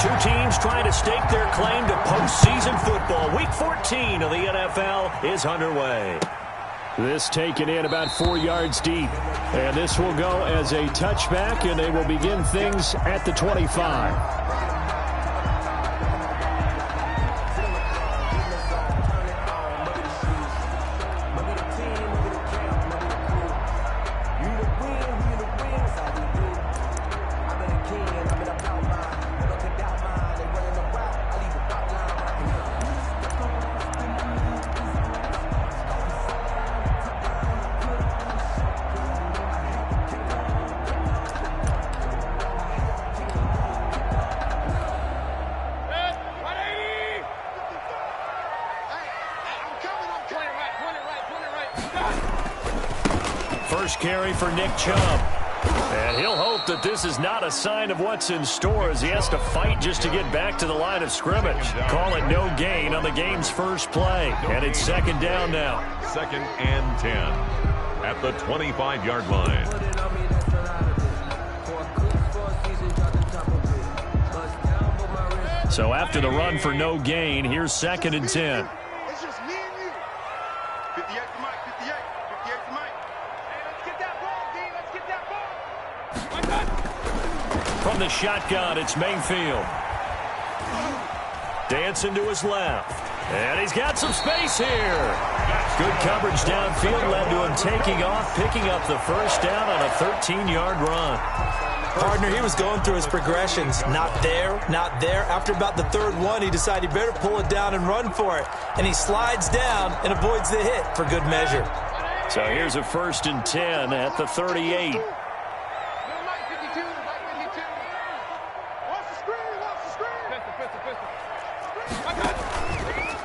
Two teams trying to stake their claim to postseason football. Week 14 of the NFL is underway. This taken in about 4 yards deep. And this will go as a touchback, and they will begin things at the 25. First carry for Nick Chubb. And he'll hope that this is not a sign of what's in store as he has to fight just to get back to the line of scrimmage. Call it no gain on the game's first play. And it's second down now. 2nd and 10 at the 25-yard line. So after the run for no gain, here's 2nd and 10. It's just me and you. 58 to Mike, 58. 58 to Mike. Hey, let's get that ball, D. Let's get that ball. From the shotgun, it's Mayfield. Dancing to his left. And he's got some space here. Good coverage downfield led to him taking off, picking up the first down on a 13-yard run. Partner, he was going through his progressions. Not there, not there. After about the third one, he decided he better pull it down and run for it. And he slides down and avoids the hit for good measure. So here's a 1st and 10 at the 38.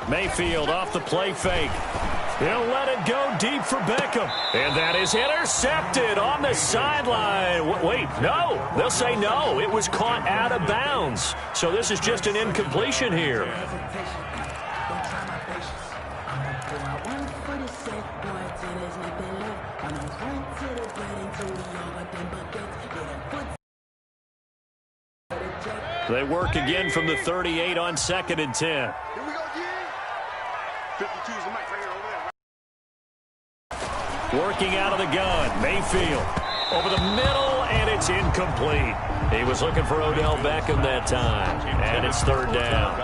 Mayfield off the play fake. He'll let it go deep for Beckham. And that is intercepted on the sideline. Wait, no. They'll say no. It was caught out of bounds. So this is just an incompletion here. They work again from the 38 on 2nd and 10. Here we go, D. 52's the Mike right here over there. Working out of the gun, Mayfield over the middle, and it's incomplete. He was looking for Odell Beckham that time, and it's 3rd down.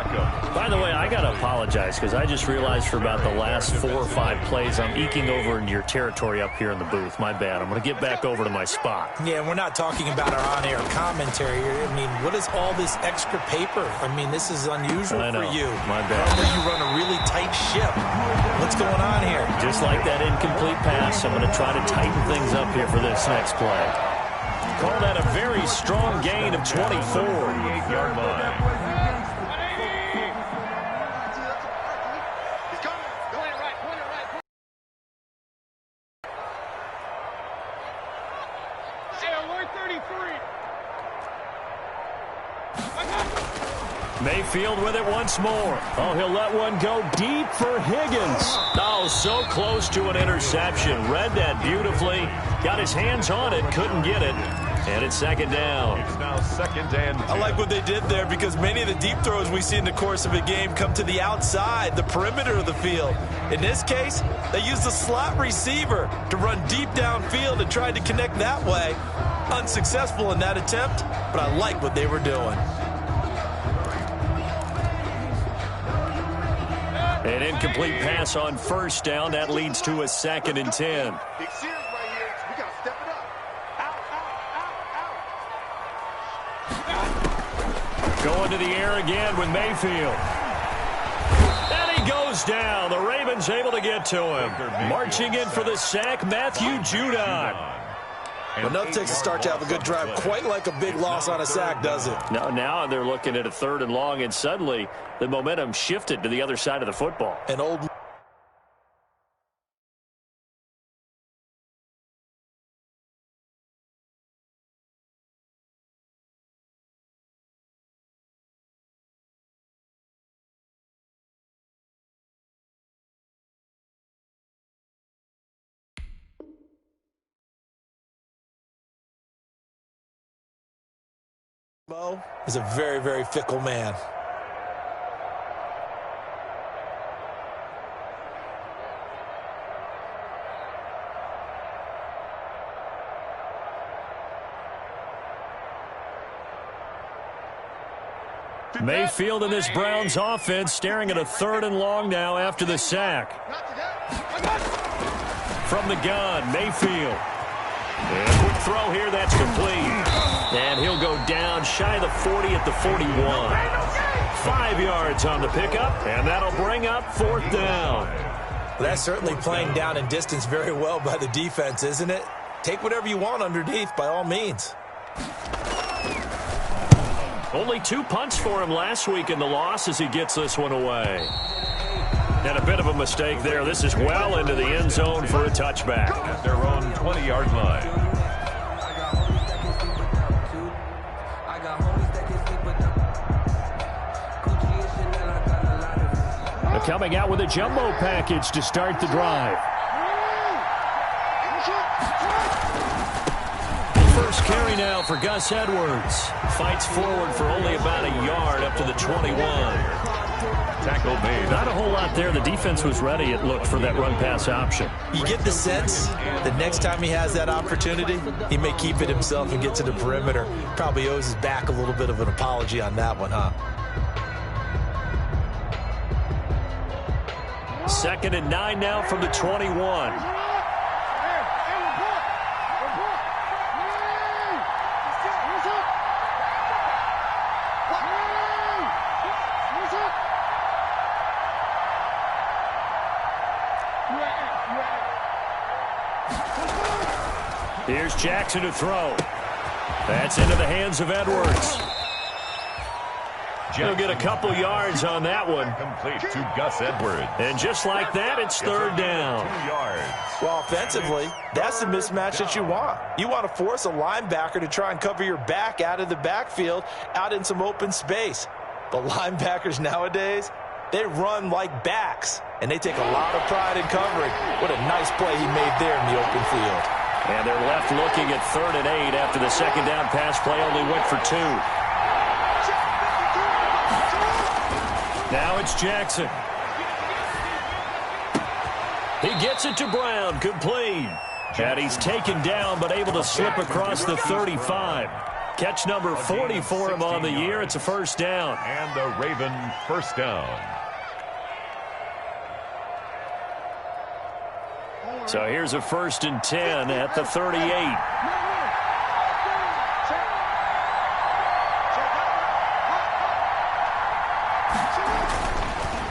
By the way, I got to apologize because I just realized for about the last 4 or 5 plays I'm eking over into your territory up here in the booth. My bad. I'm going to get back over to my spot. Yeah, we're not talking about our on-air commentary here. I mean, what is all this extra paper? I mean, this is unusual for you. My bad. Remember, you run a really tight ship. What's going on here? Just like that incomplete pass, I'm going to try to tighten things up here for this next play. Call that a very strong gain of 24. 38-yard line. Mayfield with it once more. Oh, he'll let one go deep for Higgins. Oh, so close to an interception. Read that beautifully. Got his hands on it, couldn't get it. And it's 2nd down. It's now 2nd and 10. I like what they did there because many of the deep throws we see in the course of a game come to the outside, the perimeter of the field. In this case, they used the slot receiver to run deep downfield and tried to connect that way. Unsuccessful in that attempt, but I like what they were doing. An incomplete pass on 1st down. That leads to a 2nd and 10. Big series right here. We got to step it up. Out, out, out, out. Going to the air again with Mayfield. And he goes down. The Ravens able to get to him. Marching in for the sack, Matthew Judon. Enough takes a start to have a good drive, quite like a big loss on a sack, does it? Now they're looking at a 3rd and long, and suddenly the momentum shifted to the other side of the football. An old Mo is a very, very fickle man. Mayfield in this Browns offense staring at a 3rd and long now after the sack. From the gun, Mayfield. And a quick throw here, that's complete. And he'll go down shy of the 40 at the 41. 5 yards on the pickup, and that'll bring up 4th down. That's certainly playing down in distance very well by the defense, isn't it? Take whatever you want underneath, by all means. Only 2 punts for him last week in the loss as he gets this one away. And a bit of a mistake there. This is well into the end zone for a touchback. At their own 20-yard line. They're coming out with a jumbo package to start the drive. First carry now for Gus Edwards. Fights forward for only about a yard up to the 21. Tackle made. Not a whole lot there. The defense was ready, it looked, for that run-pass option. You get the sense that next time he has that opportunity, he may keep it himself and get to the perimeter. Probably owes his back a little bit of an apology on that one, huh? 2nd and 9 now from the 21. Here's Jackson to throw. That's into the hands of Edwards. He'll get a couple yards on that one. Complete to Gus Edwards. And just like that, it's 3rd down. 2 yards. Well, offensively, that's the mismatch that you want. You want to force a linebacker to try and cover your back out of the backfield, out in some open space. But linebackers nowadays, they run like backs, and they take a lot of pride in covering. What a nice play he made there in the open field. And they're left looking at 3rd and 8 after the 2nd down pass play only went for 2. Now it's Jackson. He gets it to Brown, complete. And he's taken down but able to slip across the 35. Catch number 40 for him on the year. It's a 1st down. And the Raven 1st down. So here's a 1st and 10 at the 38.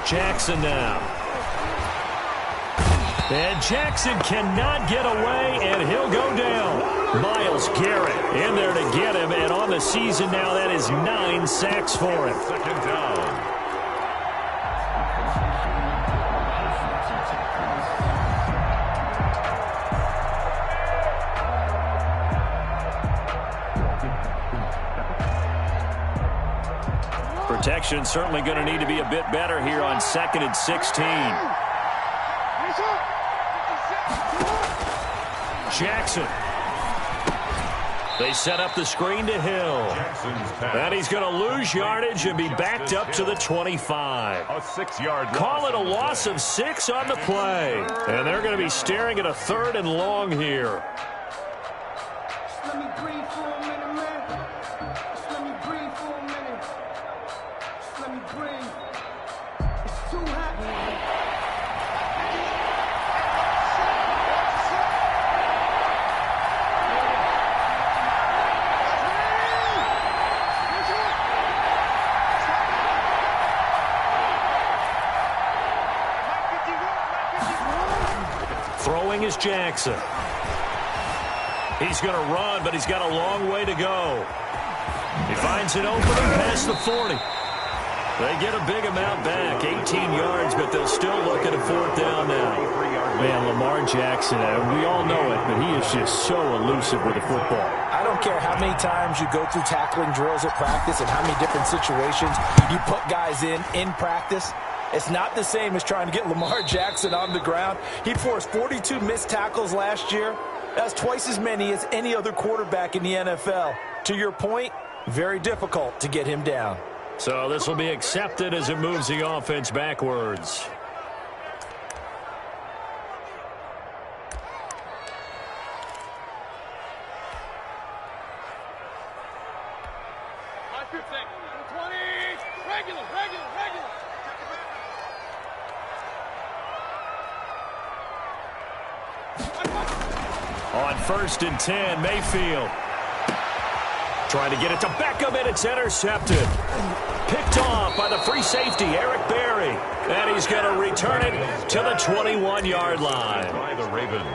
Jackson now. And Jackson cannot get away, and he'll go down. Myles Garrett in there to get him, and on the season now, that is 9 sacks for him. 2nd down. Protection certainly going to need to be a bit better here on 2nd and 16. Jackson. They set up the screen to Hill. And he's going to lose yardage and be backed up to the 25. A 6-yard loss. Call it a loss of 6 on the play. And they're going to be staring at a 3rd and long here. Let me breathe for a minute, man. Just let me breathe for a minute. Just let me breathe. It's too hot. Throwing is Jackson. He's going to run, but he's got a long way to go. He finds an opening past the 40. They get a big amount back, 18 yards, but they'll still look at a 4th down now. Man, Lamar Jackson, we all know it, but he is just so elusive with the football. I don't care how many times you go through tackling drills at practice and how many different situations you put guys in practice. It's not the same as trying to get Lamar Jackson on the ground. He forced 42 missed tackles last year. That's twice as many as any other quarterback in the NFL. To your point, Very difficult to get him down. So this will be accepted as it moves the offense backwards. On 1st and 10, Mayfield. Trying to get it to Beckham, and it's intercepted. Picked off by the free safety, Eric Berry. And he's going to return it to the 21-yard line. By the Ravens.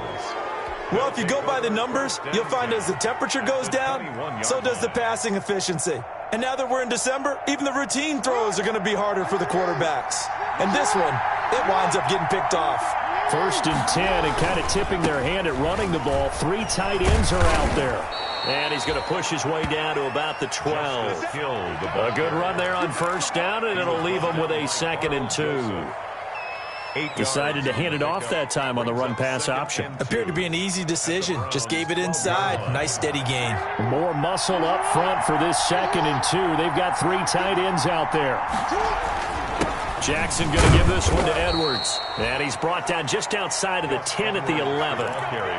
Well, if you go by the numbers, you'll find as the temperature goes down, so does the passing efficiency. And now that we're in December, even the routine throws are going to be harder for the quarterbacks. And this one, it winds up getting picked off. 1st and 10, and kind of tipping their hand at running the ball. 3 tight ends are out there. And he's going to push his way down to about the 12. A good run there on 1st down, and it'll leave him with a 2nd and 2. Decided to hand it off that time on the run-pass option. Appeared to be an easy decision. Just gave it inside. Nice, steady gain. More muscle up front for this 2nd and 2. They've got 3 tight ends out there. Jackson going to give this one to Edwards. And he's brought down just outside of the 10 at the 11.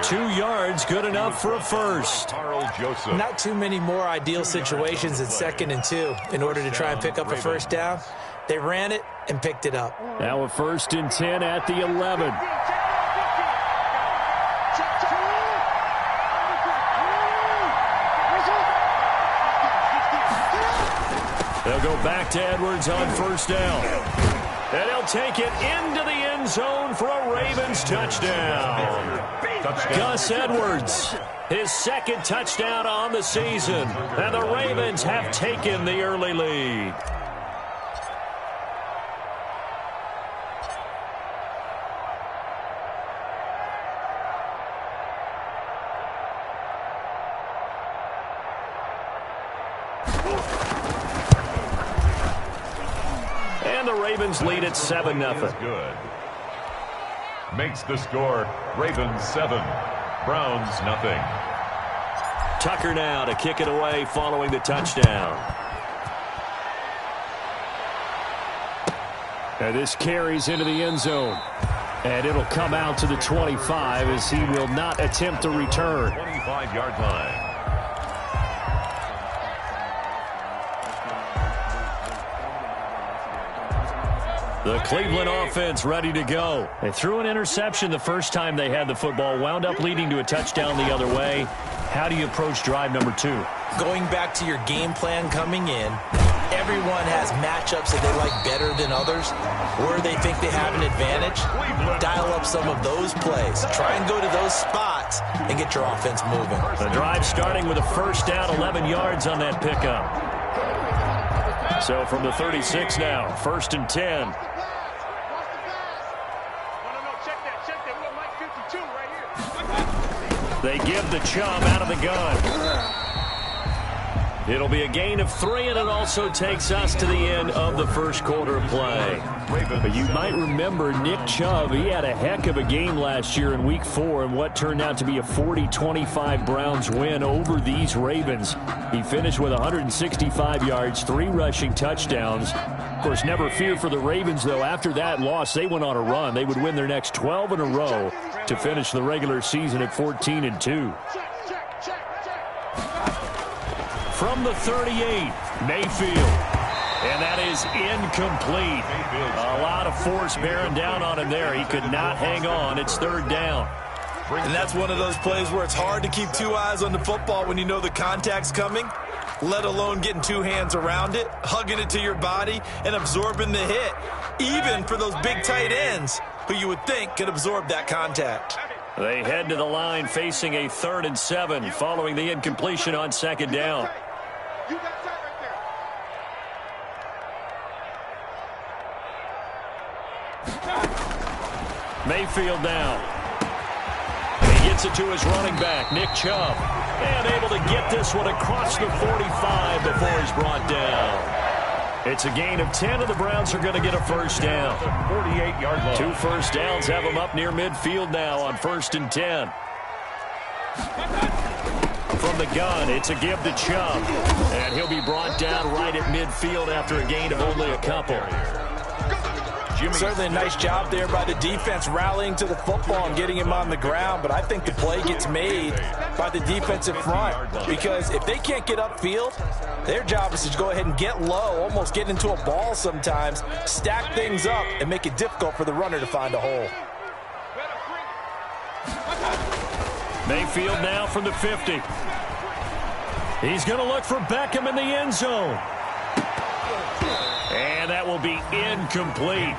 2 yards, good enough for a first. Not too many more ideal situations at 2nd and 2 in order to try and pick up a first down. They ran it and picked it up. Now a 1st and 10 at the 11. They'll go back to Edwards on 1st down. And he'll take it into the end zone for a Ravens touchdown. Gus Edwards, his 2nd touchdown on the season. And the Ravens have taken the early lead. And the Ravens lead at 7-0. Good. Makes the score Ravens 7, Browns nothing. Tucker now to kick it away following the touchdown. And this carries into the end zone. And it'll come out to the 25 as he will not attempt to return. 25-yard line. The Cleveland offense ready to go. They threw an interception the first time they had the football, wound up leading to a touchdown the other way. How do you approach drive number 2? Going back to your game plan coming in, everyone has matchups that they like better than others, where they think they have an advantage. Dial up some of those plays. Try and go to those spots and get your offense moving. The drive starting with a 1st down, 11 yards on that pickup. So from the 36 now, 1st and 10. They give the Chubb out of the gun. It'll be a gain of 3, and it also takes us to the end of the first quarter of play. But you might remember Nick Chubb. He had a heck of a game last year in Week 4 in what turned out to be a 40-25 Browns win over these Ravens. He finished with 165 yards, 3 rushing touchdowns. Of course, never fear for the Ravens, though. After that loss, they went on a run. They would win their next 12 in a row to finish the regular season at 14-2. From the 38, Mayfield. And that is incomplete. A lot of force bearing down on him there. He could not hang on. It's 3rd down. And that's one of those plays where it's hard to keep 2 eyes on the football when you know the contact's coming, let alone getting 2 hands around it, hugging it to your body, and absorbing the hit, even for those big tight ends who you would think could absorb that contact. They head to the line facing a 3rd and 7 following the incompletion on 2nd down. You got that right there. Mayfield down. He gets it to his running back, Nick Chubb. And able to get this one across the 45 before he's brought down. It's a gain of 10, and the Browns are going to get a 1st down. 48-yard line. 2 first downs have them up near midfield now on 1st and 10. From the gun, it's a give to Chubb. And he'll be brought down right at midfield after a gain of only a couple. Certainly a nice job there by the defense rallying to the football and getting him on the ground, but I think the play gets made by the defensive front because if they can't get upfield, their job is to go ahead and get low, almost get into a ball sometimes, stack things up, and make it difficult for the runner to find a hole. Mayfield now from the 50. He's going to look for Beckham in the end zone. And that will be incomplete.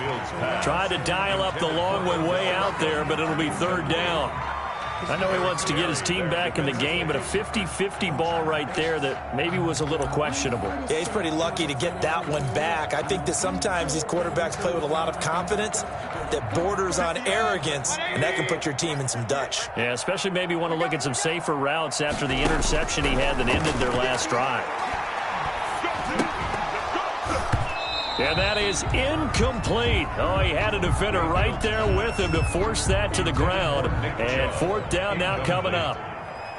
Tried to dial up the long one way out there, but it'll be third down. I know he wants to get his team back in the game, but a 50-50 ball right there that maybe was a little questionable. Yeah, he's pretty lucky to get that one back. I think that sometimes these quarterbacks play with a lot of confidence that borders on arrogance, and that can put your team in some Dutch. Yeah, especially maybe want to look at some safer routes after the interception he had that ended their last drive. And that is incomplete. Oh, he had a defender right there with him to force that to the ground. And fourth down now coming up.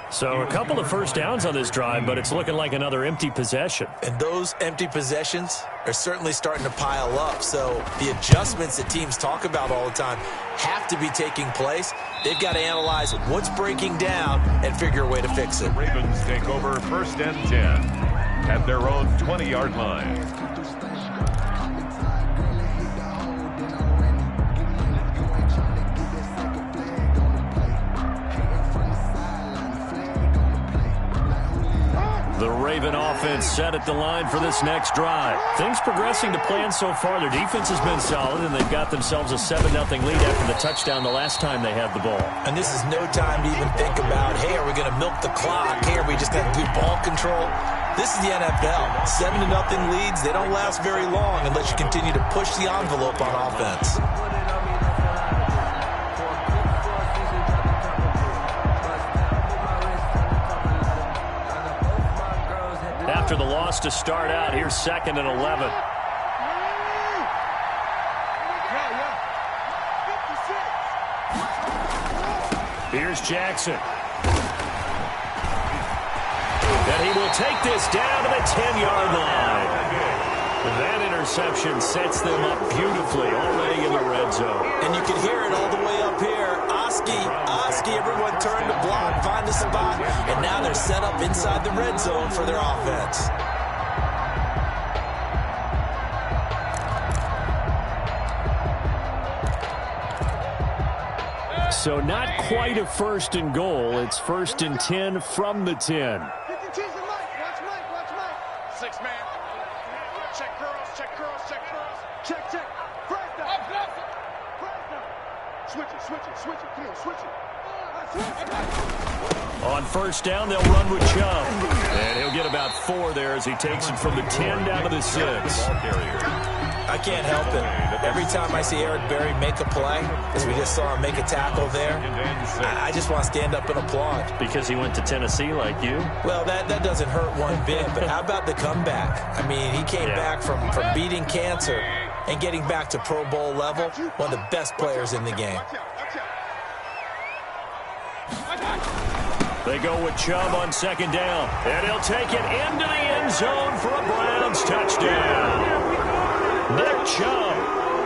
So a couple of first downs on this drive, but it's looking like another empty possession. And those empty possessions are certainly starting to pile up. So the adjustments that teams talk about all the time have to be taking place. They've got to analyze what's breaking down and figure a way to fix it. Ravens take over 1st and 10 at their own 20-yard line. The Raven offense set at the line for this next drive. Things progressing to plan so far. Their defense has been solid, and they've got themselves a 7-0 lead after the touchdown the last time they had the ball. And this is no time to even think about, hey, are we going to milk the clock? Hey, are we just going to do ball control? This is the NFL. 7-0 leads, they don't last very long unless you continue to push the envelope on offense. After the loss to start out, here's 2nd and 11. Here's Jackson. And he will take this down to the 10-yard line. That interception sets them up beautifully already in the red zone. And you can hear it all the way up here. Oski, everyone turned to block, find a spot, and now they're set up inside the red zone for their offense. So not quite a 1st and goal. It's 1st and 10 from the 10. Watch Mike. 6 man. Check curls. Check. Break down. Switch it. Come on, switch it. On 1st down, they'll run with Chubb. And he'll get about 4 there as he takes it from the 10 down to the 6. I can't help it. Every time I see Eric Berry make a play, as we just saw him make a tackle there, I just want to stand up and applaud. Because he went to Tennessee like you? Well, that doesn't hurt one bit, but how about the comeback? I mean, he came back from beating cancer and getting back to Pro Bowl level, one of the best players in the game. They go with Chubb on 2nd down, and he'll take it into the end zone for a Browns touchdown. Nick Chubb,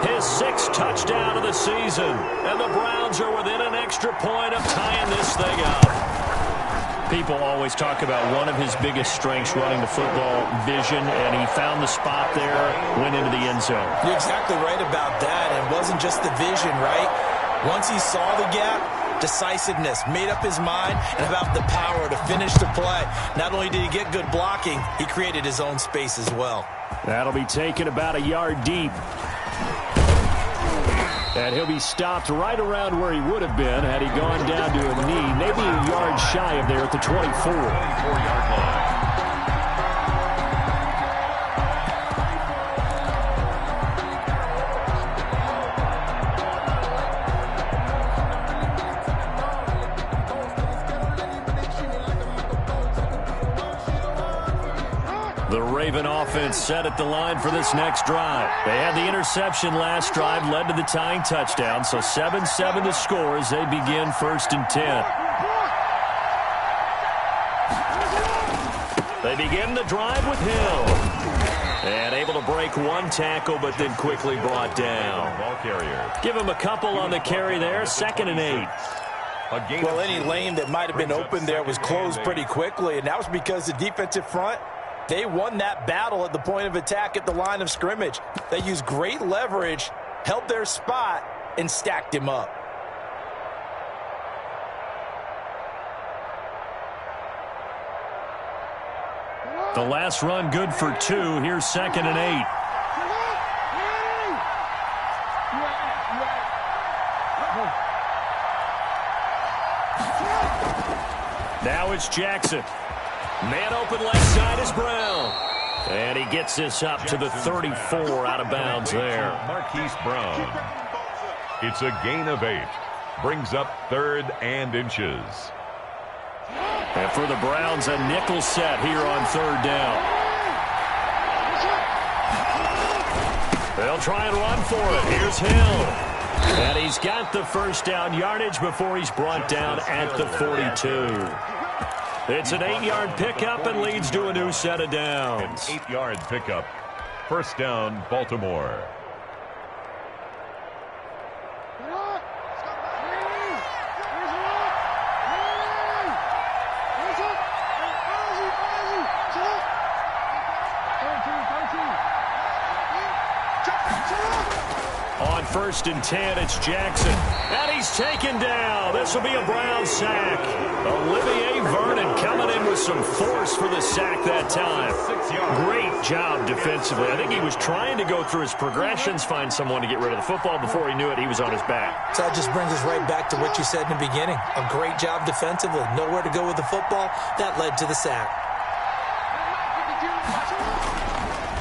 his 6th touchdown of the season, and the Browns are within an extra point of tying this thing up. People always talk about one of his biggest strengths running the football, vision, and he found the spot there, went into the end zone. You're exactly right about that, and it wasn't just the vision, right? Once he saw the gap, decisiveness, made up his mind, and about the power to finish the play. Not only did he get good blocking, he created his own space as well. That'll be taken about a yard deep. And he'll be stopped right around where he would have been had he gone down to a knee, maybe a yard shy of there at the 24-yard line. The Raven offense set at the line for this next drive. They had the interception last drive, led to the tying touchdown, so 7-7 the score as they begin 1st and 10. They begin the drive with Hill. And able to break one tackle, but then quickly brought down. Ball carrier. Give him a couple on the carry there. 2nd and 8. Well, any lane that might have been open there was closed pretty quickly, and that was because the defensive front, they won that battle at the point of attack at the line of scrimmage. They used great leverage, held their spot, and stacked him up. The last run good for 2. Here's 2nd and 8. Now it's Jackson. Man open left side is Brown. And he gets this up to the 34 out of bounds there. Marquise Brown. It's a gain of 8. Brings up 3rd and inches. And for the Browns, a nickel set here on 3rd down. They'll try and run for it. Here's Hill. And he's got the first down yardage before he's brought down at the 42. It's an 8-yard pickup and leads to a new set of downs. An 8-yard pickup. 1st down, Baltimore. On 1st and 10, it's Jackson. And he's taken down. This will be a Brown sack. Olivier Vernon coming in with some force for the sack that time. Great job defensively. I think he was trying to go through his progressions, find someone to get rid of the football. Before he knew it, he was on his back. So that just brings us right back to what you said in the beginning. A great job defensively. Nowhere to go with the football. That led to the sack.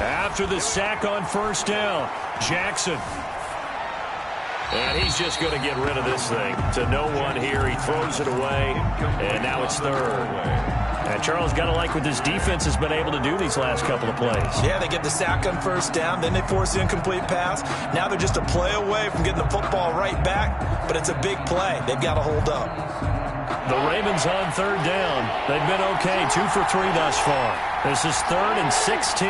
After the sack on 1st down, Jackson. And he's just going to get rid of this thing. To no one here. He throws it away. And now it's 3rd. And Charles, got to like what this defense has been able to do these last couple of plays. Yeah, they get the sack on 1st down. Then they force the incomplete pass. Now they're just a play away from getting the football right back. But it's a big play. They've got to hold up. The Ravens on 3rd down. They've been okay. 2 for 3 thus far. This is 3rd and 16.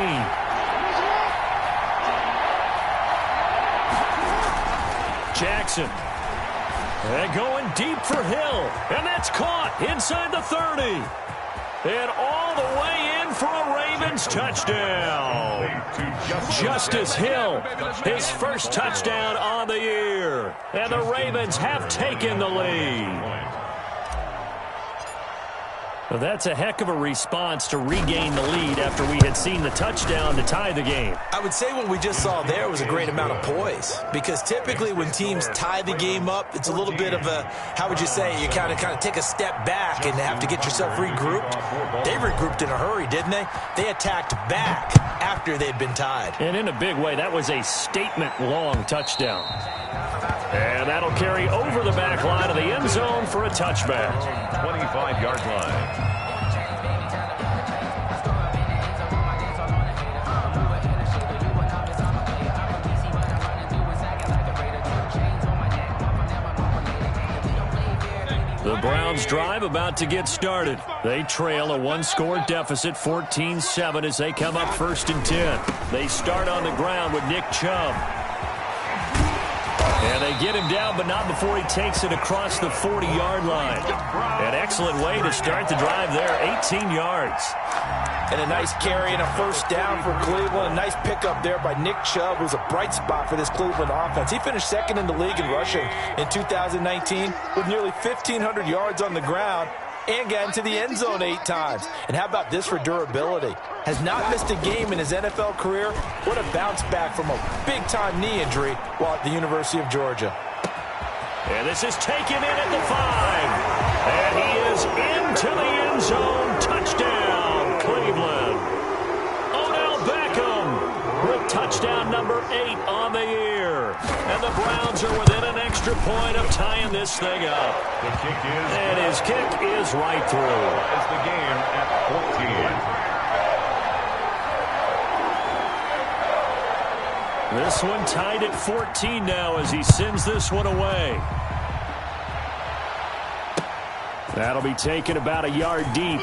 Jackson. And going deep for Hill. And that's caught inside the 30. And all the way in for a Ravens touchdown. Justice Hill, his first touchdown on the year. And the Ravens have taken the lead. Well, that's a heck of a response to regain the lead after we had seen the touchdown to tie the game. I would say what we just saw there was a great amount of poise, because typically when teams tie the game up, it's a little bit of a, how would you say, you kind of take a step back and have to get yourself regrouped. They regrouped in a hurry, didn't they? They attacked back after they'd been tied. And in a big way, that was a statement-long touchdown. And that'll carry over the back line of the end zone for a touchback. 25-yard line. The Browns drive about to get started. They trail a one-score deficit, 14-7, as they come up 1st and 10. They start on the ground with Nick Chubb. And they get him down, but not before he takes it across the 40-yard line. An excellent way to start the drive there, 18 yards. And a nice carry and a 1st down for Cleveland. A nice pickup there by Nick Chubb, who's a bright spot for this Cleveland offense. He finished 2nd in the league in rushing in 2019 with nearly 1,500 yards on the ground and got into the end zone 8 times. And how about this for durability? Has not missed a game in his NFL career. What a bounce back from a big-time knee injury while at the University of Georgia. And this is taken in at the 5. And he is into the end zone. Touchdown, Cleveland. Odell Beckham with touchdown number 8 on the year. And the Browns are within an extra point of tying this thing up. The kick is, and his kick is right through. As the game at 14. This one tied at 14 now as he sends this one away. That'll be taken about a yard deep.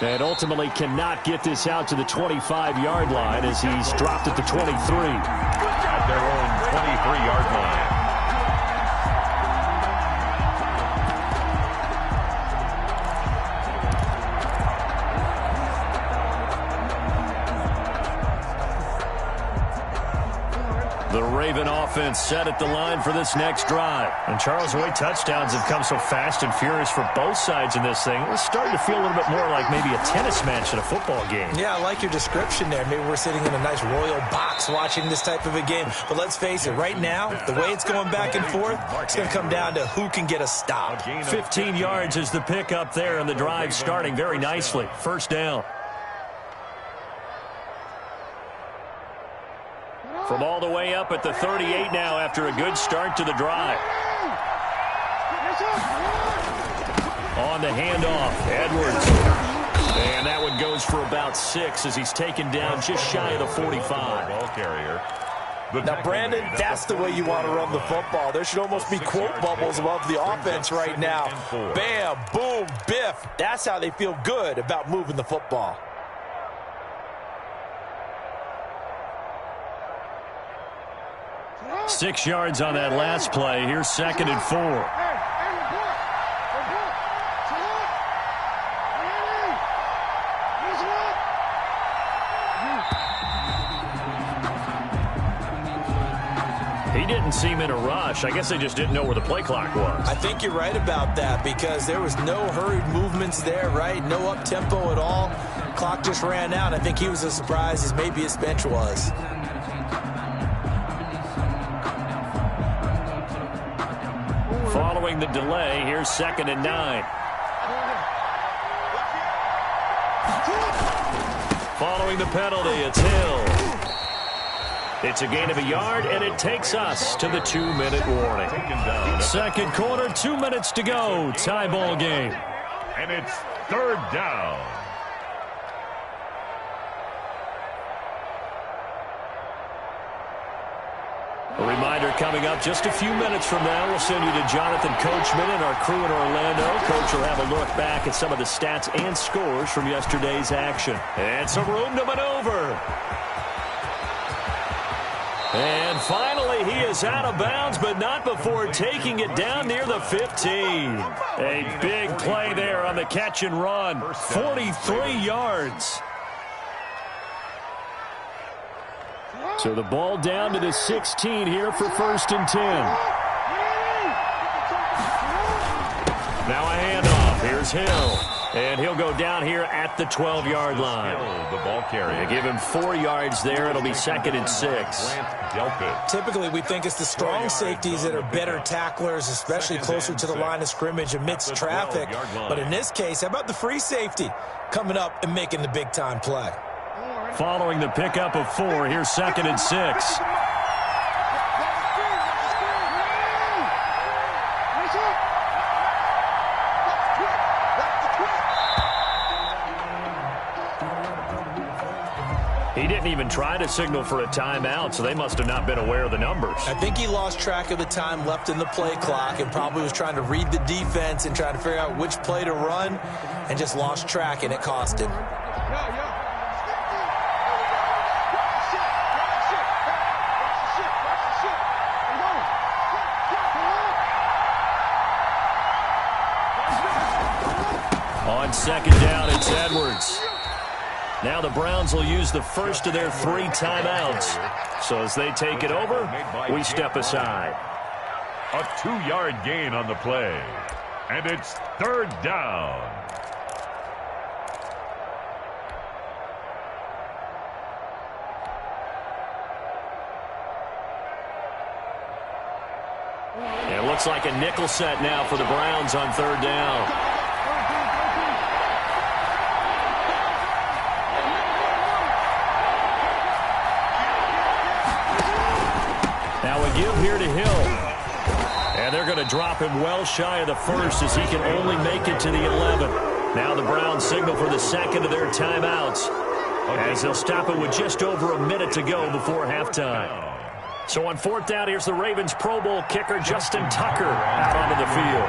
And ultimately cannot get this out to the 25-yard line as he's dropped at the 23. At their own 23-yard line. The Raven offense set at the line for this next drive. And Charles, the way touchdowns have come so fast and furious for both sides in this thing, it's starting to feel a little bit more like maybe a tennis match in a football game. Yeah, I like your description there. Maybe we're sitting in a nice royal box watching this type of a game. But let's face it, right now, the way it's going back and forth, it's going to come down to who can get a stop. 15 yards is the pickup there, and the drive starting very nicely. First down. From all the way up at the 38 now after a good start to the drive. On the handoff, Edwards. And that one goes for about 6 as he's taken down just shy of the 45. Ball carrier. Now, Brandon, that's the way you want to run the football. There should almost be quote bubbles above the offense right now. Bam, boom, biff. That's how they feel good about moving the football. Six yards on that last play. Here's 2nd and 4. He didn't seem in a rush. I guess they just didn't know where the play clock was. I think you're right about that because there was no hurried movements there, right? No up-tempo at all. Clock just ran out. I think he was as surprised as maybe his bench was. Following the delay, here's 2nd and 9. Following the penalty, it's Hill. It's a gain of a yard, and it takes us to the 2-minute warning. Second quarter, 2 minutes to go. Tie ball game. And it's 3rd down. A reminder coming up just a few minutes from now. We'll send you to Jonathan Coachman and our crew in Orlando. Coach will have a look back at some of the stats and scores from yesterday's action. And some room to maneuver. And finally, he is out of bounds, but not before taking it down near the 15. A big play there on the catch and run. 43 yards. So the ball down to the 16 here for 1st and 10. Now a handoff. Here's Hill. And he'll go down here at the 12-yard line. The ball carrier. They give him 4 yards there. It'll be 2nd and 6. Typically, we think it's the strong safeties that are better tacklers, especially closer to the line of scrimmage amidst traffic. But in this case, how about the free safety coming up and making the big-time play? Following the pickup of 4, here's 2nd and 6. He didn't even try to signal for a timeout, so they must have not been aware of the numbers. I think he lost track of the time left in the play clock and probably was trying to read the defense and trying to figure out which play to run and just lost track, and it cost him. On 2nd down, it's Edwards. Now the Browns will use the first of their 3 timeouts. So as they take it over, we step aside. A 2-yard gain on the play. And it's 3rd down. It looks like a nickel set now for the Browns on 3rd down. Now a give here to Hill. And they're going to drop him well shy of the 1st as he can only make it to the 11. Now the Browns signal for the 2nd of their timeouts as they'll stop it with just over a minute to go before halftime. So on 4th down, here's the Ravens Pro Bowl kicker Justin Tucker out onto the field.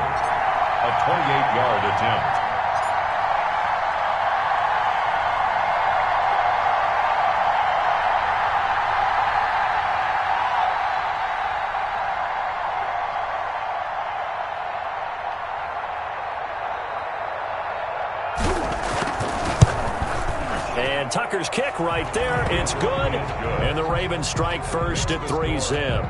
A 28-yard attempt. And Tucker's kick right there. It's good. And the Ravens strike first at 3-zip.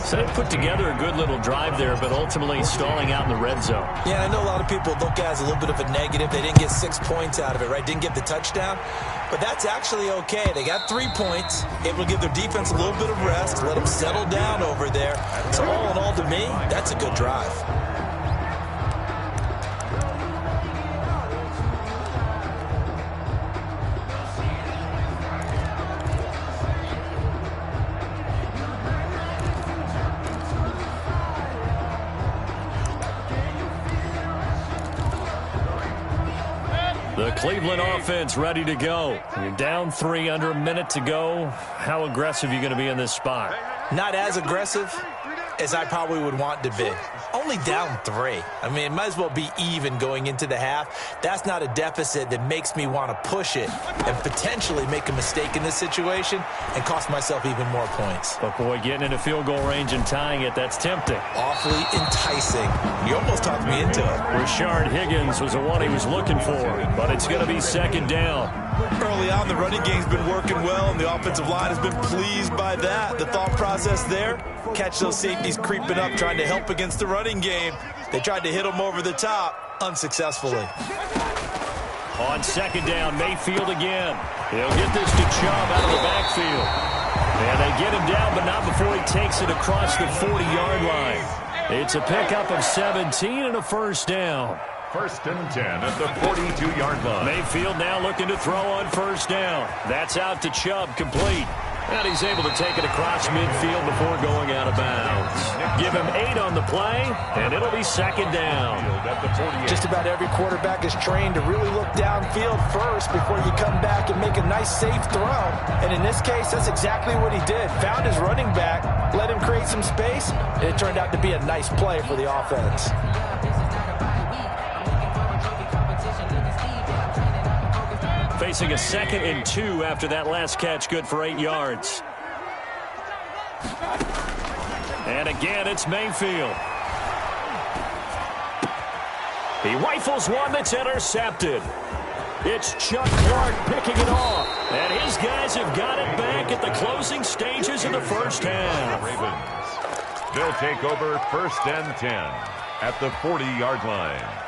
So they put together a good little drive there, but ultimately stalling out in the red zone. Yeah, I know a lot of people look at it as a little bit of a negative. They didn't get 6 points out of it, right? Didn't get the touchdown. But that's actually okay. They got 3 points, able to give their defense a little bit of rest, let them settle down over there. So all in all, to me, that's a good drive. The Cleveland offense ready to go. You're down 3, under a minute to go. How aggressive are you going to be in this spot? Not as aggressive as I probably would want to be. Only down 3. I mean, it might as well be even going into the half. That's not a deficit that makes me want to push it and potentially make a mistake in this situation and cost myself even more points. But, boy, getting into field goal range and tying it, that's tempting. Awfully enticing. You almost talked me into it. Rashard Higgins was the one he was looking for, but it's going to be second down. Early on, the running game's been working well, and the offensive line has been pleased by that. The thought process there, catch those safeties creeping up, trying to help against the running game. They tried to hit them over the top, unsuccessfully. On second down, Mayfield again. He'll get this to Chubb out of the backfield. And they get him down, but not before he takes it across the 40-yard line. It's a pickup of 17 and a first down. 1st and 10 at the 42-yard line. Mayfield now looking to throw on first down. That's out to Chubb, complete. And he's able to take it across midfield before going out of bounds. Give him 8 on the play, and it'll be second down. Just about every quarterback is trained to really look downfield first before you come back and make a nice, safe throw. And in this case, that's exactly what he did. Found his running back, let him create some space, and it turned out to be a nice play for the offense. Facing a 2nd and 2 after that last catch, good for 8 yards. And again, it's Mayfield. He rifles one that's intercepted. It's Chuck Clark picking it off. And his guys have got it back at the closing stages of the first half. Ravens. They'll take over 1st and 10 at the 40-yard line.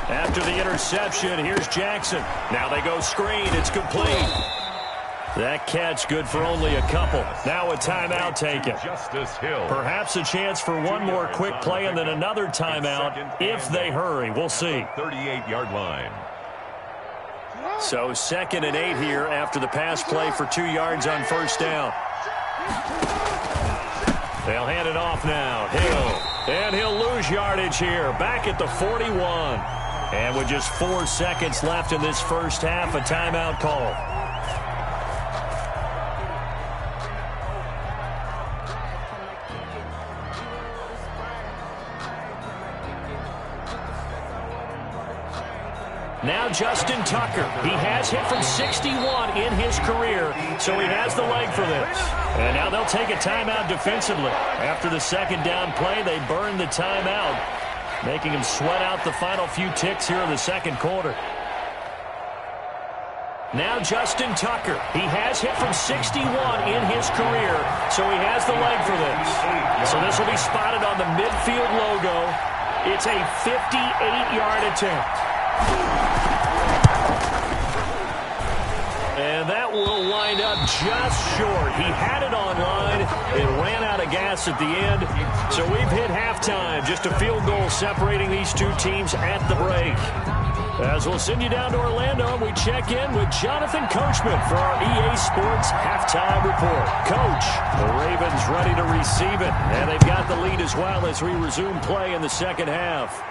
After the interception, here's Jackson. Now they go screen. It's complete. That catch good for only a couple. Now a timeout taken. Justice Hill. Perhaps a chance for one more quick play and then another timeout if they hurry. We'll see. 38-yard line. So 2nd and 8 here after the pass play for 2 yards on first down. They'll hand it off now. Hill. And he'll lose yardage here. Back at the 41. And with just 4 seconds left in this first half, a timeout call. Now Justin Tucker. He has hit from 61 in his career, so he has the leg for this. And now they'll take a timeout defensively. After the second down play, they burn the timeout, making him sweat out the final few ticks here in the second quarter. Now Justin Tucker. He has hit from 61 in his career, so he has the leg for this. So this will be spotted on the midfield logo. It's a 58-yard attempt. And that will wind up just short. He had it on line. It ran out of gas at the end. So we've hit halftime. Just a field goal separating these two teams at the break. As we'll send you down to Orlando, we check in with Jonathan Coachman for our EA Sports Halftime Report. Coach, the Ravens ready to receive it. And they've got the lead as well as we resume play in the second half.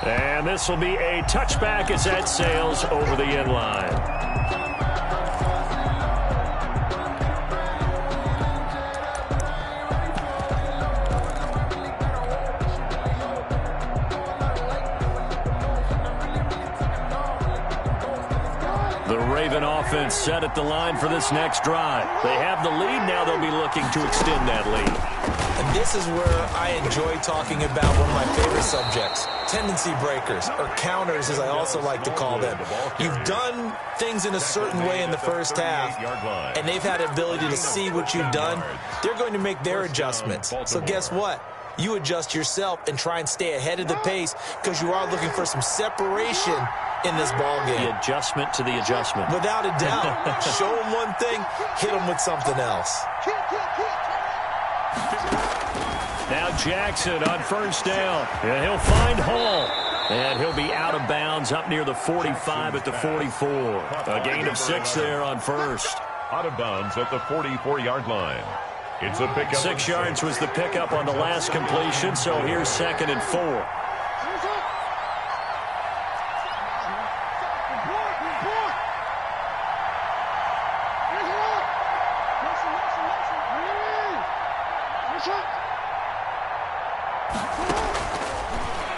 And this will be a touchback as that sails over the end line. The Raven offense set at the line for this next drive. They have the lead. Now they'll be looking to extend that lead. And this is where I enjoy talking about one of my favorite subjects, tendency breakers, or counters as I also like to call them. You've done things in a certain way in the first half, and they've had the ability to see what you've done. They're going to make their adjustments. So guess what? You adjust yourself and try and stay ahead of the pace because you are looking for some separation in this ball game. The adjustment to the adjustment. Without a doubt. Show them one thing, hit them with something else. Now Jackson on first down. And he'll find Hall. And he'll be out of bounds up near the 45 at the 44. A gain of 6 there on first. Out of bounds at the 44-yard line. It's a pickup. 6 yards was the pickup on the last completion, so here's 2nd and 4.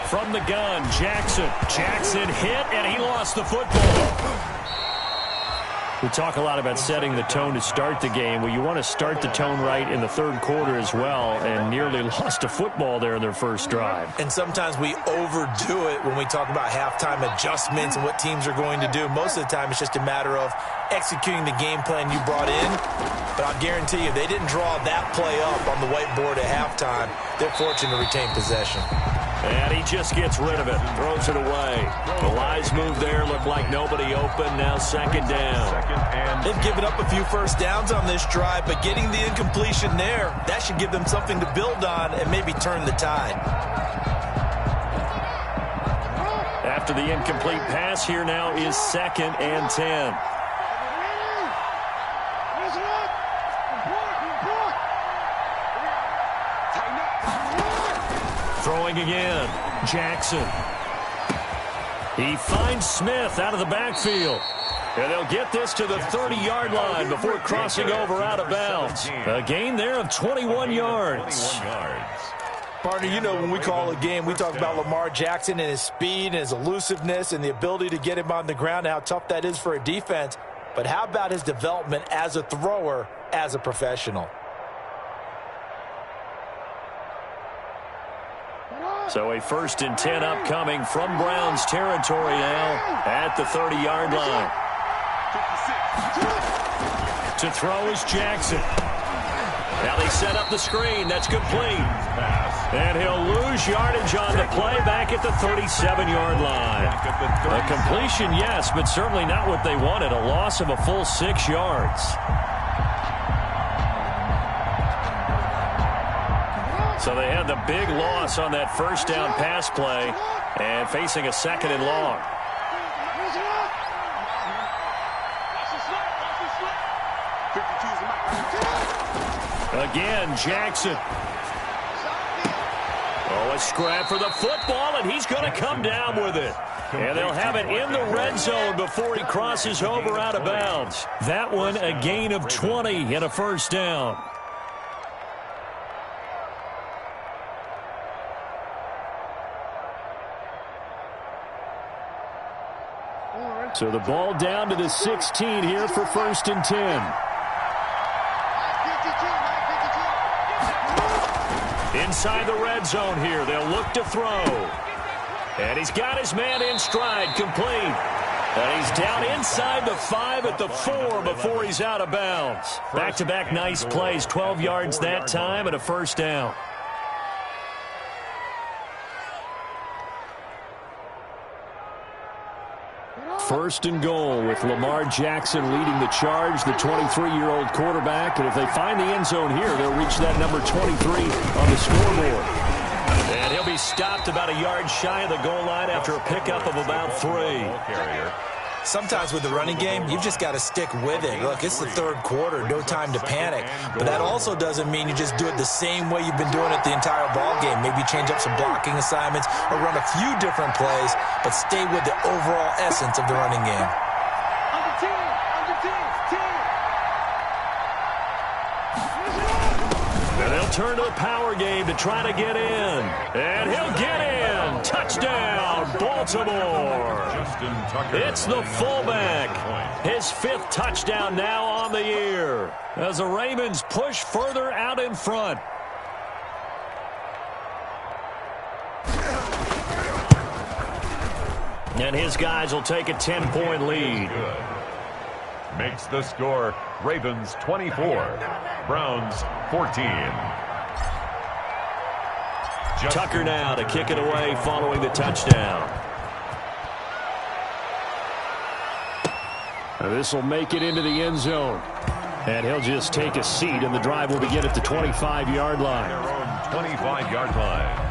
From the gun, Jackson. Jackson hit, and he lost the football. We talk a lot about setting the tone to start the game. Well, you want to start the tone right in the third quarter as well, and nearly lost a football there in their first drive. And sometimes we overdo it when we talk about halftime adjustments and what teams are going to do. Most of the time, it's just a matter of executing the game plan you brought in. But I'll guarantee you, they didn't draw that play up on the whiteboard at halftime. They're fortunate to retain possession. And he just gets rid of it, throws it away. The Lions move there, look like nobody open, now 2nd down. They've given up a few first downs on this drive, but getting the incompletion there, that should give them something to build on and maybe turn the tide. After the incomplete pass, here now is 2nd and 10. Throwing again, Jackson. He finds Smith out of the backfield. And they'll get this to the 30-yard line before crossing over out of bounds. A gain there of 21 yards. Partner, you know when we call a game, we talk about Lamar Jackson and his speed and his elusiveness and the ability to get him on the ground and how tough that is for a defense. But how about his development as a thrower, as a professional? So a 1st and 10 upcoming from Browns territory now at the 30-yard line. To throw is Jackson. Now they set up the screen. That's complete. And he'll lose yardage on the play back at the 37-yard line. A completion, yes, but certainly not what they wanted. A loss of a full 6 yards. So they had the big loss on that first down pass play and facing a 2nd and long. Again, Jackson. Oh, a scrap for the football, and he's going to come down with it. And they'll have it in the red zone before he crosses over out of bounds. That one, a gain of 20 and a 1st down. So the ball down to the 16 here for 1st and 10. Inside the red zone here, they'll look to throw. And he's got his man in stride, complete. And he's down inside the 5 at the 4 before he's out of bounds. Back-to-back nice plays, 12 yards that time and a 1st down. First and goal with Lamar Jackson leading the charge, the 23-year-old quarterback. And if they find the end zone here, they'll reach that number 23 on the scoreboard. And he'll be stopped about a yard shy of the goal line after a pickup of about 3. Sometimes with the running game, you've just got to stick with it. Look, it's the third quarter, no time to panic. But that also doesn't mean you just do it the same way you've been doing it the entire ball game. Maybe change up some blocking assignments or run a few different plays, but stay with the overall essence of the running game. And they'll turn to the power game to try to get in. And he'll get in. Touchdown, Baltimore. Baltimore. It's the fullback. His 5th touchdown now on the year as the Ravens push further out in front. And his guys will take a 10-point lead. Makes the score Ravens 24, Browns 14. Tucker now to kick it away following the touchdown. This will make it into the end zone. And he'll just take a seat, and the drive will begin at the 25-yard line. Their own 25-yard line.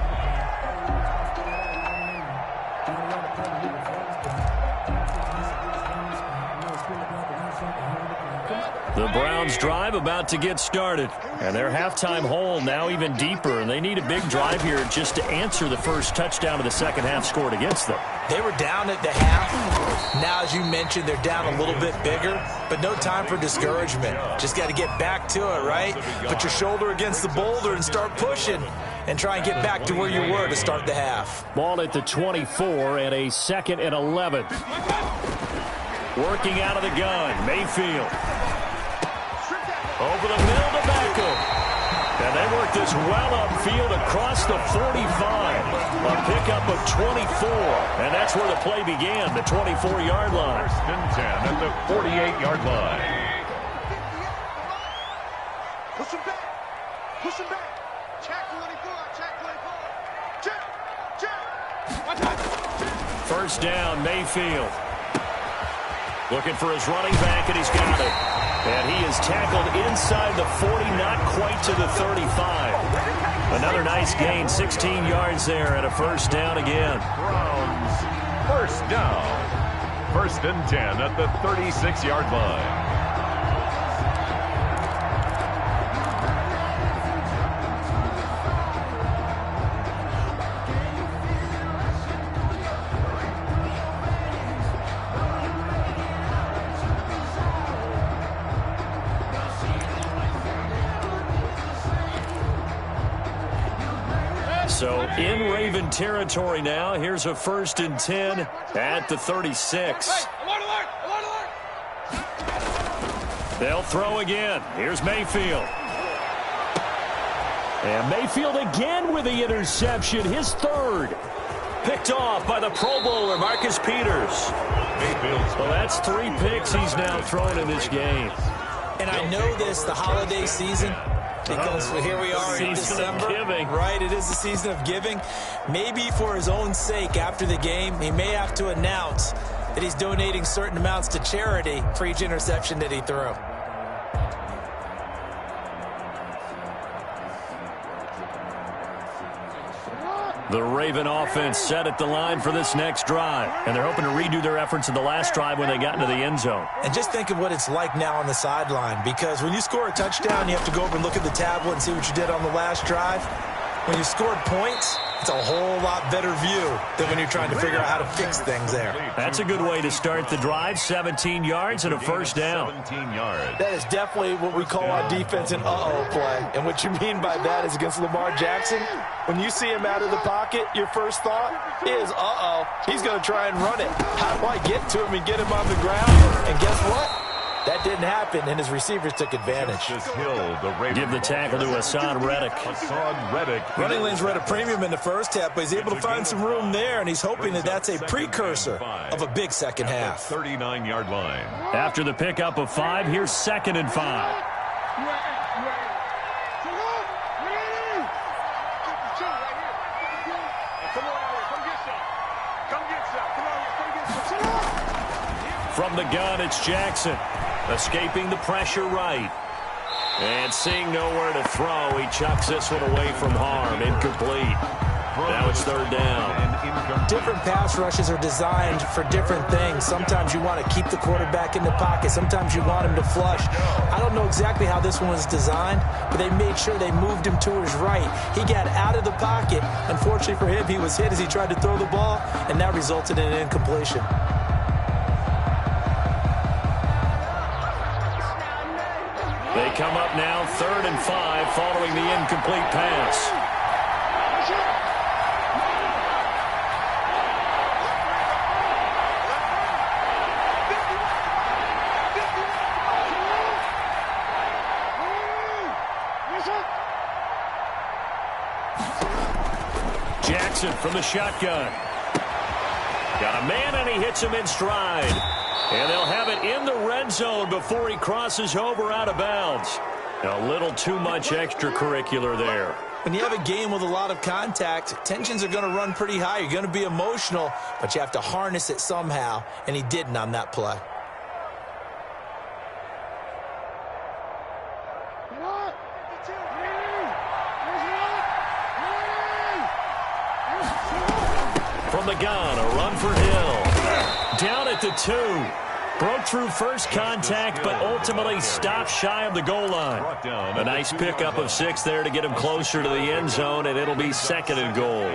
The Browns drive about to get started. And their halftime hole now even deeper. And they need a big drive here just to answer the first touchdown of the second half scored against them. They were down at the half. Now, as you mentioned, they're down a little bit bigger. But no time for discouragement. Just got to get back to it, right? Put your shoulder against the boulder and start pushing. And try and get back to where you were to start the half. Ball at the 24 and a 2nd and 11. Working out of the gun, Mayfield. Over the middle to Beckham. And they work this well upfield across the 45. A pickup of 24. And that's where the play began, the 24-yard line. 1st and 10 at the 48-yard line. Push him back. Push him back. Check 24. Check 24. Check. Check. 1st down, Mayfield. Looking for his running back, and he's got it. And he is tackled inside the 40, not quite to the 35. Another nice gain, 16 yards there, and a 1st down again. Browns 1st down. 1st and 10 at the 36-yard line. So in Raven territory now. Here's a 1st and 10 at the 36. They'll throw again. Here's Mayfield. And Mayfield again with the interception, his 3rd. Picked off by the Pro Bowler, Marcus Peters. Well, that's 3 picks he's now thrown in this game. And I know this, the holiday season, because here we are in December. Right, it is the season of giving. Maybe for his own sake after the game, he may have to announce that he's donating certain amounts to charity for each interception that he threw. The Raven offense set at the line for this next drive. And they're hoping to redo their efforts in the last drive when they got into the end zone. And just think of what it's like now on the sideline. Because when you score a touchdown, you have to go over and look at the tablet and see what you did on the last drive. When you scored points, it's a whole lot better view than when you're trying to figure out how to fix things there. That's a good way to start the drive. 17 yards and a 1st down. 17 yards. That is definitely what we call on defense an uh-oh play. And what you mean by that is against Lamar Jackson, when you see him out of the pocket, your first thought is, uh-oh, he's going to try and run it. How do I get to him and get him on the ground? And guess what? That didn't happen, and his receivers took advantage. Give the tackle to Hassan Reddick. Running lanes were at a premium in the first half, but he's able to find some room there, and he's hoping that that's a precursor of a big second half. 39-yard line. After the pickup of 5, here's 2nd and 5. From the gun, it's Jackson. Escaping the pressure right. And seeing nowhere to throw, he chucks this one away from harm. Incomplete. Now it's 3rd down. Different pass rushes are designed for different things. Sometimes you want to keep the quarterback in the pocket. Sometimes you want him to flush. I don't know exactly how this one was designed, but they made sure they moved him to his right. He got out of the pocket. Unfortunately for him, he was hit as he tried to throw the ball, and that resulted in an incompletion. They come up now 3rd and 5 following the incomplete pass. Jackson from the shotgun. Got a man, and he hits him in stride. And they'll have it in the red zone before he crosses over out of bounds. A little too much extracurricular there. When you have a game with a lot of contact, tensions are going to run pretty high. You're going to be emotional, but you have to harness it somehow, and he didn't on that play. From the gun, a run for Hill. Down at the 2. Broke through first contact, but ultimately stopped shy of the goal line. A nice pickup of 6 there to get him closer to the end zone, and it'll be 2nd and goal.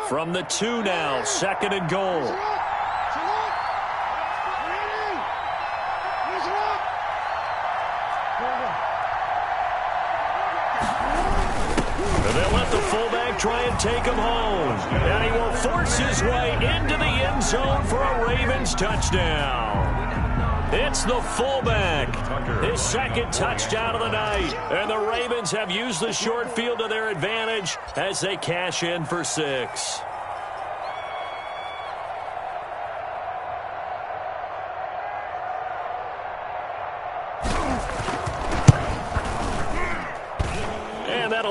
From the 2 now, 2nd and goal. They'll let the fullback try and take him home. And he will force his way into the end zone for a Ravens touchdown. It's the fullback. His 2nd touchdown of the night. And the Ravens have used the short field to their advantage as they cash in for 6.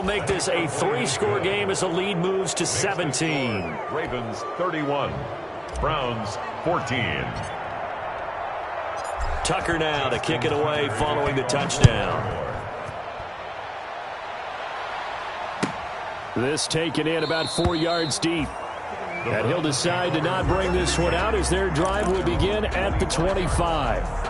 Make this a 3-score game as the lead moves to 17. Ravens 31, Browns 14. Tucker now to kick it away following the touchdown. This taken in about 4 yards deep. And he'll decide to not bring this one out as their drive will begin at the 25.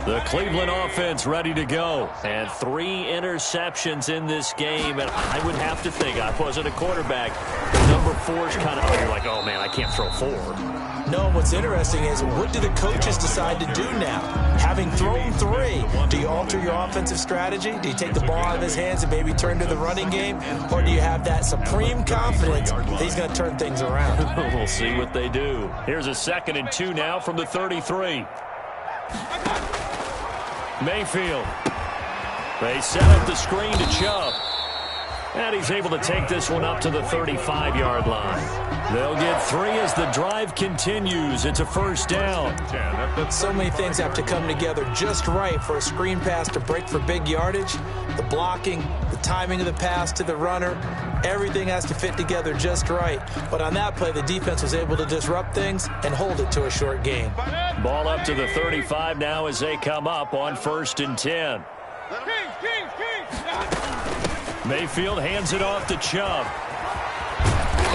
The Cleveland offense ready to go. And 3 interceptions in this game. And I would have to think, I wasn't a quarterback, the number 4 is kind of, you're like, oh, man, I can't throw 4. No, what's interesting is what do the coaches decide to do now? Having thrown 3, do you alter your offensive strategy? Do you take the ball out of his hands and maybe turn to the running game? Or do you have that supreme confidence that he's going to turn things around? We'll see what they do. Here's a 2nd and 2 now from the 33. Mayfield. They set up the screen to Chubb. And he's able to take this one up to the 35-yard line. They'll get 3 as the drive continues. It's a 1st down. So many things have to come together just right for a screen pass to break for big yardage. The blocking, the timing of the pass to the runner, everything has to fit together just right. But on that play, the defense was able to disrupt things and hold it to a short gain. Ball up to the 35 now as they come up on 1st and 10. Mayfield hands it off to Chubb.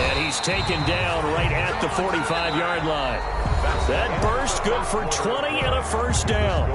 And he's taken down right at the 45-yard line. That burst good for 20 and a 1st down.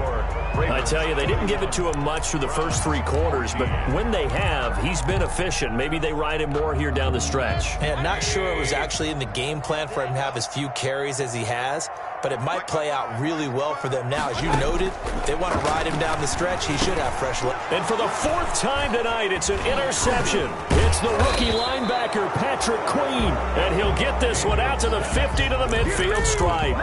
I tell you, they didn't give it to him much through the first 3 quarters, but when they have, he's been efficient. Maybe they ride him more here down the stretch. And not sure it was actually in the game plan for him to have as few carries as he has, but it might play out really well for them now. As you noted, they want to ride him down the stretch. He should have fresh luck. And for the 4th time tonight, it's an interception. It's the rookie linebacker, Patrick Queen, and he'll get this one out to the 50 to the midfield stripe.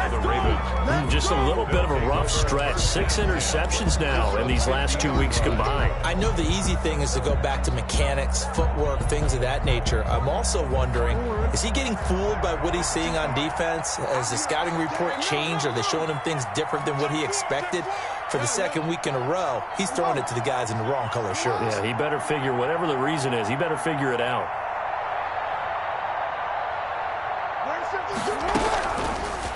Just a little bit of a rough stretch. 6 interceptions now in these last 2 weeks combined. I know the easy thing is to go back to mechanics, footwork, things of that nature. I'm also wondering, is he getting fooled by what he's seeing on defense? Has the scouting report changed? Are they showing him things different than what he expected? For the 2nd week in a row, he's throwing it to the guys in the wrong color shirts. Yeah, he better figure, whatever the reason is, he better figure it out.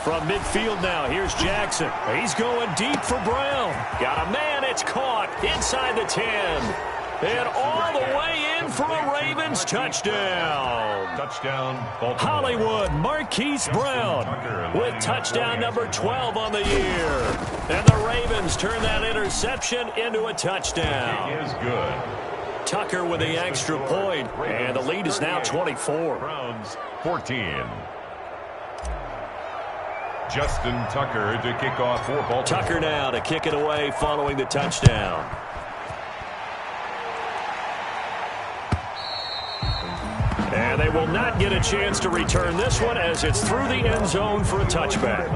From midfield now, here's Jackson. He's going deep for Brown. Got a man, it's caught inside the 10. And all the way in for a Ravens touchdown. Touchdown, Baltimore. Hollywood Marquise Brown with touchdown number 12 on the year. And the Ravens turn that interception into a touchdown. He is good. Tucker with the extra point, and the lead is now 24. Browns 14. Justin Tucker to kick off for Baltimore. Tucker now to kick it away following the touchdown. And they will not get a chance to return this one as it's through the end zone for a touchback.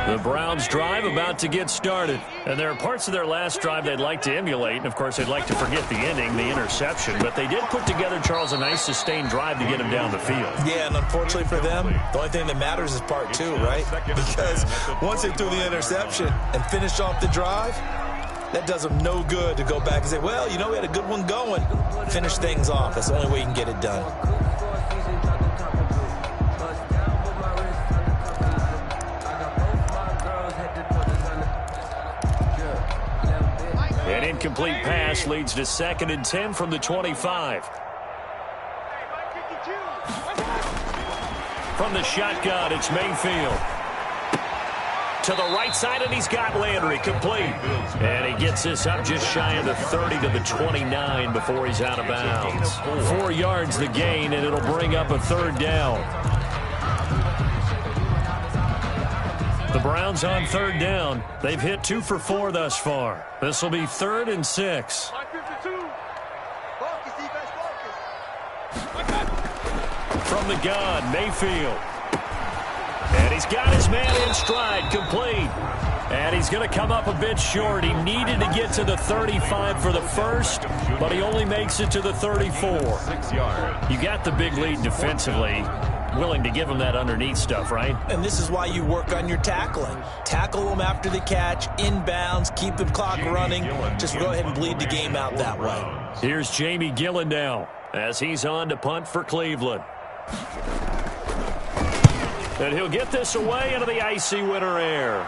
The Browns drive about to get started. And there are parts of their last drive they'd like to emulate. And, of course, they'd like to forget the ending, the interception. But they did put together, Charles, a nice sustained drive to get him down the field. Yeah, and unfortunately for them, the only thing that matters is part two, right? Because once they threw the interception and finished off the drive, that does them no good to go back and say, well, you know, we had a good one going. Finish things off. That's the only way you can get it done. An incomplete pass leads to 2nd and 10 from the 25. From the shotgun, it's Mayfield. To the right side, and he's got Landry complete. And he gets this up just shy of the 30 to the 29 before he's out of bounds. 4 yards the gain, and it'll bring up a 3rd down. The Browns on 3rd down. They've hit 2 for 4 thus far. This will be 3rd and 6. From the gun, Mayfield. And he's got his man in stride, complete. And he's going to come up a bit short. He needed to get to the 35 for the first, but he only makes it to the 34. You got the big lead defensively. Willing to give him that underneath stuff, right? And this is why you work on your tackling. Tackle them after the catch, inbounds, keep the clock running. Just go ahead and bleed the game out that way. Here's Jamie Gillen now as he's on to punt for Cleveland. And he'll get this away into the icy winter air.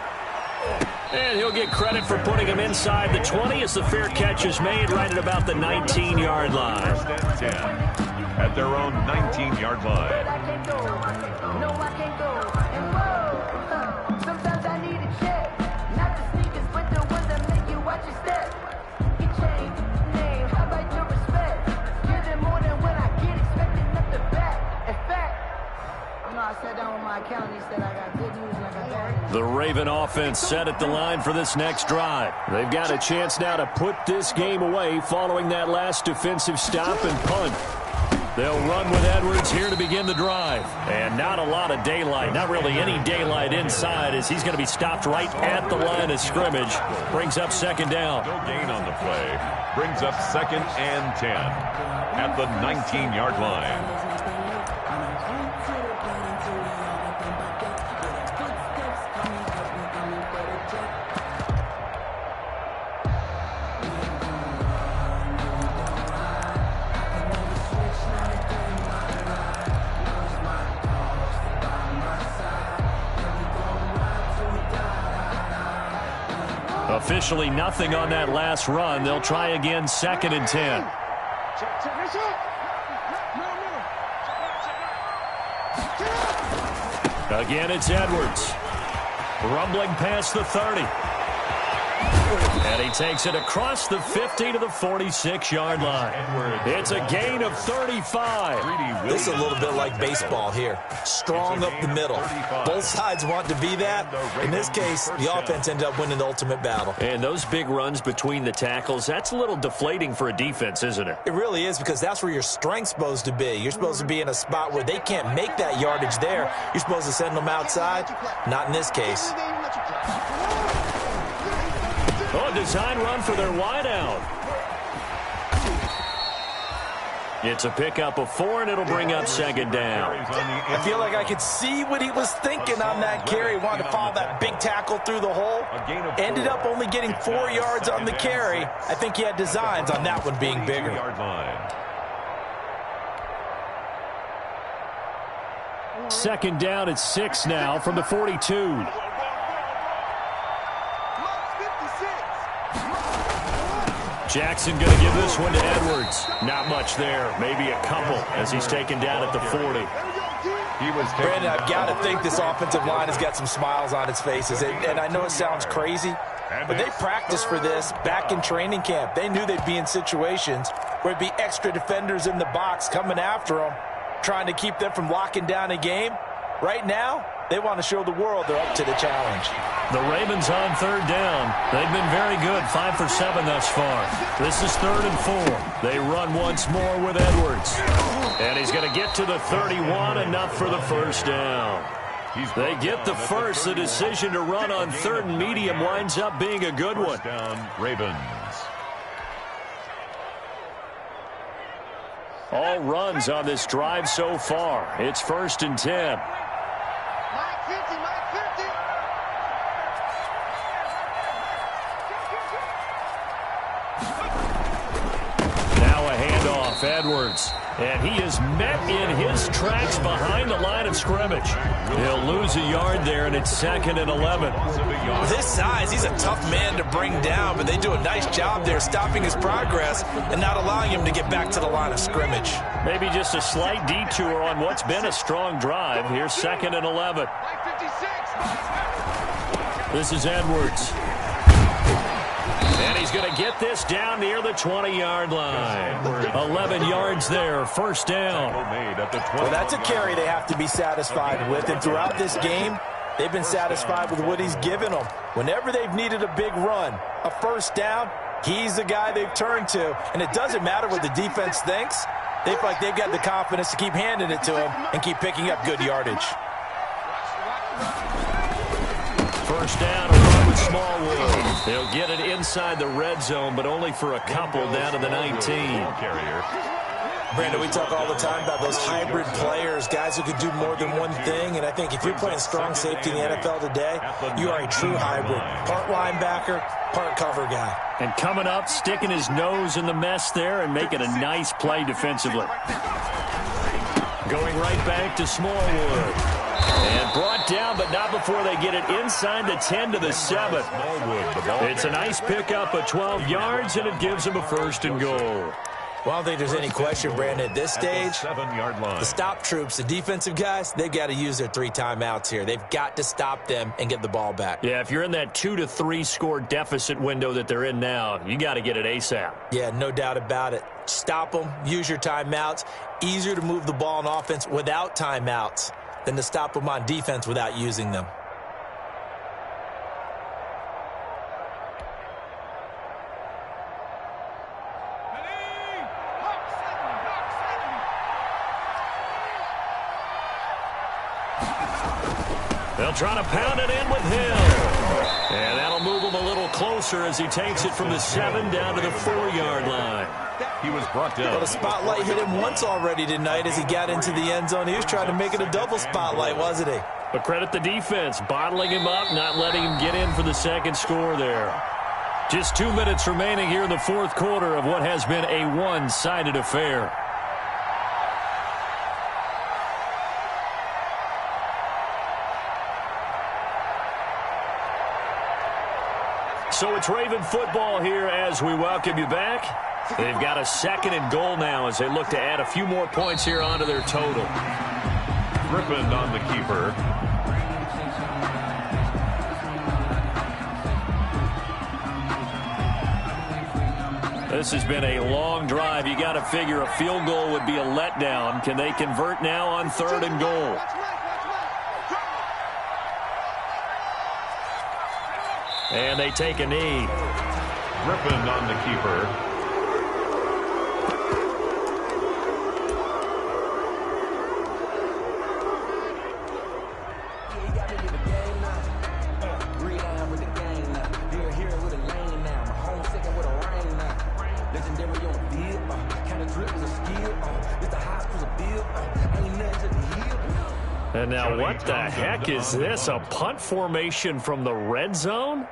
And he'll get credit for putting him inside the 20 as the fair catch is made right at about the 19-yard line. At their own 19-yard line. Sometimes I need a check. Not the sneakers, but the ones that make you watch your step. You change name, how about your respect? Give them more than what I get, expecting nothing back. In fact, I sat down with my accountant, he said I got good news and I got bad news. The Raven offense set at the line for this next drive. They've got a chance now to put this game away following that last defensive stop and punt. They'll run with Edwards here to begin the drive. And not a lot of daylight, not really any daylight inside as he's going to be stopped right at the line of scrimmage. Brings up 2nd down. No gain on the play. Brings up 2nd and 10 at the 19-yard line. Officially nothing on that last run. They'll try again 2nd and 10. Again, it's Edwards. Rumbling past the 30. And he takes it across the 50 to the 46-yard line. It's a gain of 35. This is a little bit like baseball here. Strong up the middle. Both sides want to be that. In this case, the offense ended up winning the ultimate battle. And those big runs between the tackles, that's a little deflating for a defense, isn't it? It really is, because that's where your strength's supposed to be. You're supposed to be in a spot where they can't make that yardage there. You're supposed to send them outside. Not in this case. Oh, design run for their wideout. It's a pickup of 4, and it'll bring up 2nd down. I feel like I could see what he was thinking on that carry. Wanted to follow that big tackle through the hole. Ended up only getting 4 yards on the carry. I think he had designs on that one being bigger. 2nd down at 6 now from the 42. Jackson going to give this one to Edwards. Not much there. Maybe a couple as he's taken down at the 40. Brandon, I've got to think this offensive line has got some smiles on its faces. And I know it sounds crazy, but they practiced for this back in training camp. They knew they'd be in situations where it'd be extra defenders in the box coming after them, trying to keep them from locking down a game. Right now, They want to show the world they're up to the challenge. The Ravens on third down. They've been very good, 5 for 7 thus far. This is 3rd and 4. They run once more with Edwards. And he's going to get to the 31, enough for the first down. They get the first. The decision to run on 3rd and medium winds up being a good one. Down, Ravens. All runs on this drive so far. It's 1st and 10. Edwards, and he is met in his tracks behind the line of scrimmage. He'll lose a yard there, and it's 2nd and 11. With his size, he's a tough man to bring down, but they do a nice job there stopping his progress and not allowing him to get back to the line of scrimmage. Maybe just a slight detour on what's been a strong drive. Here's 2nd and 11. This is Edwards. And he's going to get this down near the 20-yard line. 11 yards there, first down. Well, that's a carry they have to be satisfied with. And throughout this game, they've been satisfied with what he's given them. Whenever they've needed a big run, a first down, he's the guy they've turned to. And it doesn't matter what the defense thinks. They feel like they've got the confidence to keep handing it to him and keep picking up good yardage. First down, along with Smallwood. They'll get it inside the red zone, but only for a couple down to the 19. Brandon, we talk all the time about those hybrid players, guys who can do more than one thing. And I think if you're playing strong safety in the NFL today, you are a true hybrid. Part linebacker, part cover guy. And coming up, sticking his nose in the mess there and making a nice play defensively. Going right back to Smallwood. And brought down, but not before they get it inside the 10 to the 7. It's a nice pickup of 12 yards, and it gives them a 1st and goal. Well, I don't think there's any question, Brandon. At this stage, the stop troops, the defensive guys, they've got to use their 3 timeouts here. They've got to stop them and get the ball back. Yeah, if you're in that 2 to 3 score deficit window that they're in now, you got to get it ASAP. Yeah, no doubt about it. Stop them, use your timeouts. Easier to move the ball on offense without timeouts than to stop them on defense without using them. They'll try to pound it in with Hill. And that'll move him a little closer as he takes it from the 7 down to the 4-yard line. He was brought down. Well, the spotlight hit him once already tonight as he got into the end zone. He was trying to make it a double spotlight, wasn't he? But credit the defense, bottling him up, not letting him get in for the second score there. Just 2 minutes remaining here in the 4th quarter of what has been a one-sided affair. So it's Raven football here as we welcome you back. They've got a 2nd and goal now as they look to add a few more points here onto their total. Griffin on the keeper. This has been a long drive. You got to figure a field goal would be a letdown. Can they convert now on 3rd and goal? And they take a knee. Griffin on the keeper. And now what the heck is this? A punt formation from the red zone?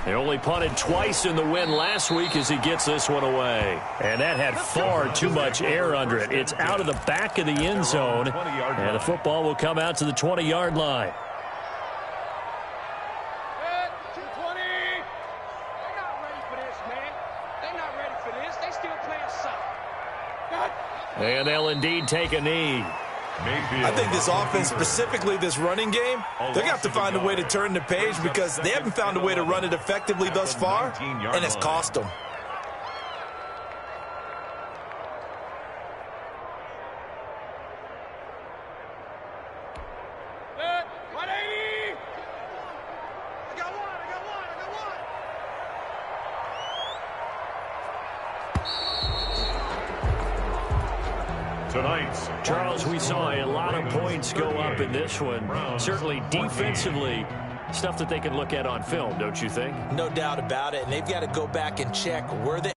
They only punted twice in the win last week as he gets this one away. And that had far too much air under it. It's out of the back of the end zone. And the football will come out to the 20-yard line. They're not ready for this, man. They're not ready for this. They still And they'll indeed take a knee. I think this offense, specifically this running game, they're going to have to find a way to turn the page because they haven't found a way to run it effectively thus far, and it's cost them. Charles, we saw a lot of points go up in this one. Certainly defensively, stuff that they can look at on film, don't you think? No doubt about it, and they've got to go back and check where they